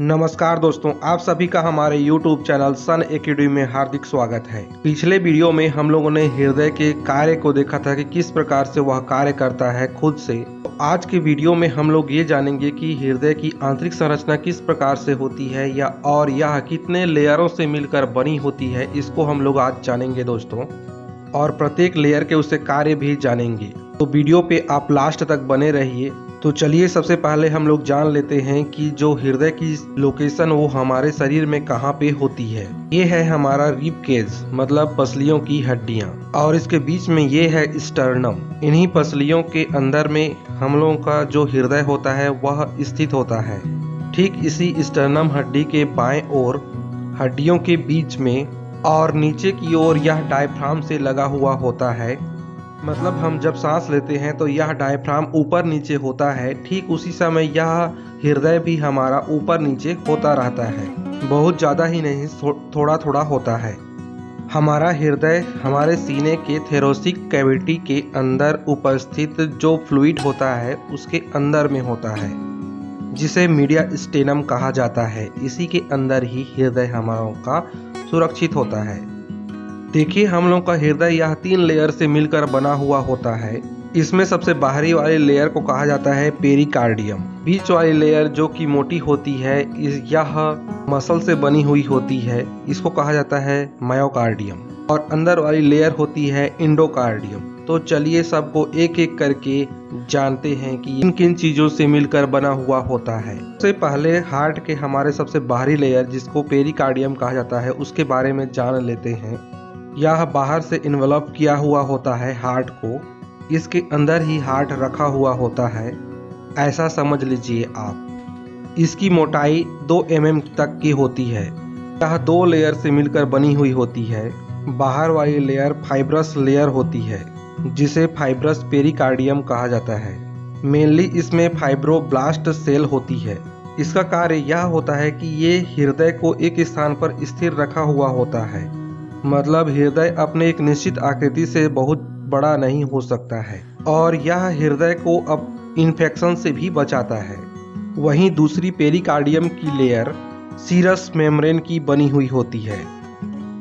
नमस्कार दोस्तों, आप सभी का हमारे YouTube चैनल सन एकेडमी में हार्दिक स्वागत है। पिछले वीडियो में हम लोगों ने हृदय के कार्य को देखा था कि किस प्रकार से वह कार्य करता है खुद से। तो आज के वीडियो में हम लोग ये जानेंगे कि हृदय की आंतरिक संरचना किस प्रकार से होती है और यह कितने लेयरों से मिलकर बनी होती है, इसको हम लोग आज जानेंगे दोस्तों। और प्रत्येक लेयर के उससे कार्य भी जानेंगे, तो वीडियो पे आप लास्ट तक बने रहिए। तो चलिए सबसे पहले हम लोग जान लेते हैं कि जो हृदय की लोकेशन वो हमारे शरीर में कहाँ पे होती है। ये है हमारा रिब केज, मतलब पसलियों की हड्डियाँ, और इसके बीच में ये है स्टर्नम। इन्हीं पसलियों के अंदर में हम लोगों का जो हृदय होता है वह स्थित होता है। ठीक इसी स्टर्नम हड्डी के बाएं ओर हड्डियों के बीच में और नीचे की ओर यह डायफ्राम से लगा हुआ होता है। मतलब हम जब सांस लेते हैं तो यह डायफ्राम ऊपर नीचे होता है, ठीक उसी समय यह हृदय भी हमारा ऊपर नीचे होता रहता है। बहुत ज़्यादा ही नहीं, थोड़ा थोड़ा होता है। हमारा हृदय हमारे सीने के थोरैसिक कैविटी के अंदर उपस्थित जो फ्लूइड होता है उसके अंदर में होता है, जिसे मीडिया स्टेनम कहा जाता है। इसी के अंदर ही हृदय हमारा का सुरक्षित होता है। देखिए, हम लोग का हृदय यह 3 लेयर से मिलकर बना हुआ होता है। इसमें सबसे बाहरी वाले लेयर को कहा जाता है पेरिकार्डियम। बीच वाली लेयर जो कि मोटी होती है, यह मसल से बनी हुई होती है, इसको कहा जाता है मायोकार्डियम। और अंदर वाली लेयर होती है इंडोकार्डियम। तो चलिए सबको एक एक करके जानते हैं कि किन किन चीजों से मिलकर बना हुआ होता है। सबसे पहले हार्ट के हमारे सबसे बाहरी लेयर जिसको पेरिकार्डियम कहा जाता है उसके बारे में जान लेते हैं। यह बाहर से इन्वेलप किया हुआ होता है हार्ट को, इसके अंदर ही हार्ट रखा हुआ होता है, ऐसा समझ लीजिए आप। इसकी मोटाई 2 mm तक की होती है। यह 2 लेयर से मिलकर बनी हुई होती है। बाहर वाली लेयर फाइब्रस लेयर होती है, जिसे फाइब्रस पेरिकार्डियम कहा जाता है। मेनली इसमें फाइब्रोब्लास्ट सेल होती है। इसका कार्य यह होता है कि ये हृदय को एक स्थान पर स्थिर रखा हुआ होता है। मतलब हृदय अपने एक निश्चित आकृति से बहुत बड़ा नहीं हो सकता है, और यह हृदय को अब इन्फेक्शन से भी बचाता है। वहीं दूसरी पेरिकार्डियम की लेयर सीरस मेम्ब्रेन की बनी हुई होती है।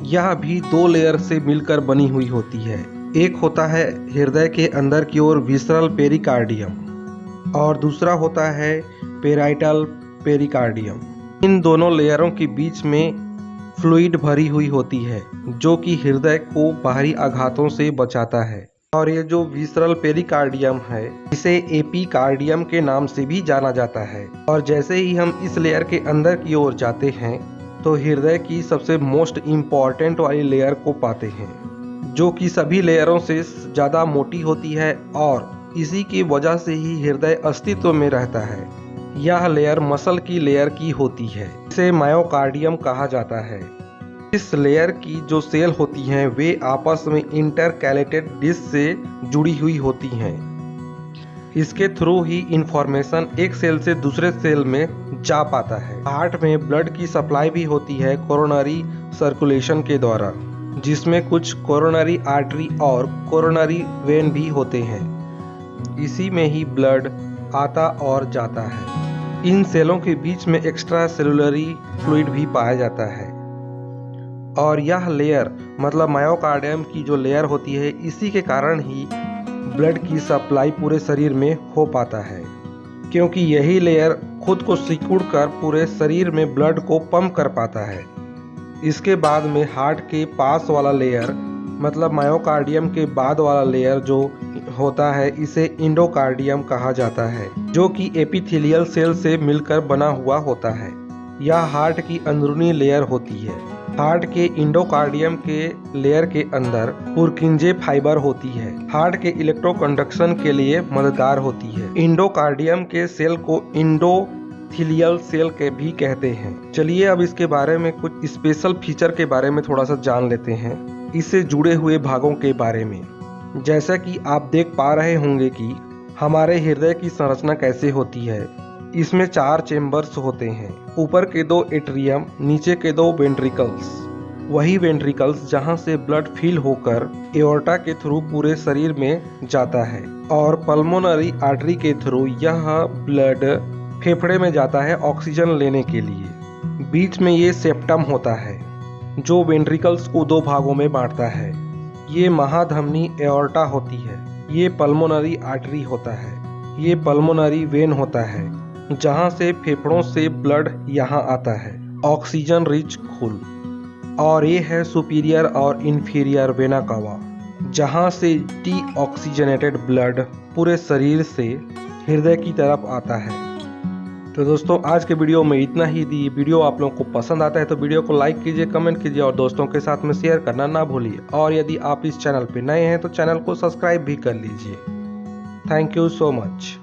यह भी 2 लेयर से मिलकर बनी हुई होती है। एक होता है हृदय के अंदर की ओर विसरल पेरिकार्डियम और दूसरा होता है पेराइटल पेरिकार्डियम। इन दोनों लेयरों के बीच में फ्लूइड भरी हुई होती है, जो कि हृदय को बाहरी आघातों से बचाता है। और ये जो विसरल पेरिकार्डियम है, इसे एपिकार्डियम के नाम से भी जाना जाता है। और जैसे ही हम इस लेयर के अंदर की ओर जाते हैं तो हृदय की सबसे मोस्ट इम्पॉर्टेंट वाली लेयर को पाते हैं, जो कि सभी लेयरों से ज़्यादा मोटी होती है, और इसी की वजह से ही हृदय अस्तित्व में रहता है। यह लेयर मसल की लेयर की होती है, इसे मायोकार्डियम कहा जाता है। इस लेयर की जो सेल होती हैं वे आपस में इंटरकैलेटेड डिस्क से जुड़ी हुई होती हैं। इसके थ्रू ही इंफॉर्मेशन एक सेल से दूसरे सेल में जा पाता है। हार्ट में ब्लड की सप्लाई भी होती है कोरोनरी सर्कुलेशन के द्वारा, जिसमें कुछ कोरोनरी आर्टरी और कोरोनरी वेन भी होते हैं। इसी में ही ब्लड आता और जाता है। इन सेलों के बीच में एक्स्ट्रा सेलुलरी फ्लूइड भी पाया जाता है। और यह लेयर मतलब मायोकार्डियम की जो लेयर होती है, इसी के कारण ही ब्लड की सप्लाई पूरे शरीर में हो पाता है, क्योंकि यही लेयर खुद को सिकुड़ कर पूरे शरीर में ब्लड को पंप कर पाता है। इसके बाद में हार्ट के पास वाला लेयर मतलब मायोकार्डियम के बाद वाला लेयर जो होता है, इसे इंडोकार्डियम कहा जाता है, जो कि एपिथेलियल सेल से मिलकर बना हुआ होता है। यह हार्ट की अंदरूनी लेयर होती है। हार्ट के इंडोकार्डियम के लेयर के अंदर पुरकिंजे फाइबर होती है, हार्ट के इलेक्ट्रोकंडक्शन के लिए मददगार होती है। इंडोकार्डियम के सेल को इंडोथेलियल सेल के भी कहते हैं। चलिए अब इसके बारे में कुछ स्पेशल फीचर के बारे में थोड़ा सा जान लेते हैं, इससे जुड़े हुए भागों के बारे में। जैसा कि आप देख पा रहे होंगे कि हमारे हृदय की संरचना कैसे होती है। इसमें 4 चेम्बर्स होते हैं, ऊपर के 2 एट्रियम, नीचे के 2 वेंट्रिकल्स। वही वेंट्रिकल्स जहां से ब्लड फिल होकर एओर्टा के थ्रू पूरे शरीर में जाता है, और पल्मोनरी आर्टरी के थ्रू यह ब्लड फेफड़े में जाता है ऑक्सीजन लेने के लिए। बीच में ये सेप्टम होता है जो वेंट्रिकल्स को दो भागों में बांटता है। ये महाधमनी एओर्टा होती है। ये पल्मोनरी आर्टरी होता है। ये पल्मोनरी वेन होता है जहाँ से फेफड़ों से ब्लड यहाँ आता है, ऑक्सीजन रिच खून। और ये है सुपीरियर और इंफीरियर वेना कावा, जहाँ से डी ऑक्सीजनेटेड ब्लड पूरे शरीर से हृदय की तरफ आता है। तो दोस्तों आज के वीडियो में इतना ही। यदि वीडियो आप लोगों को पसंद आता है तो वीडियो को लाइक कीजिए, कमेंट कीजिए और दोस्तों के साथ में शेयर करना ना भूलिए। और यदि आप इस चैनल पर नए हैं तो चैनल को सब्सक्राइब भी कर लीजिए। Thank you so much.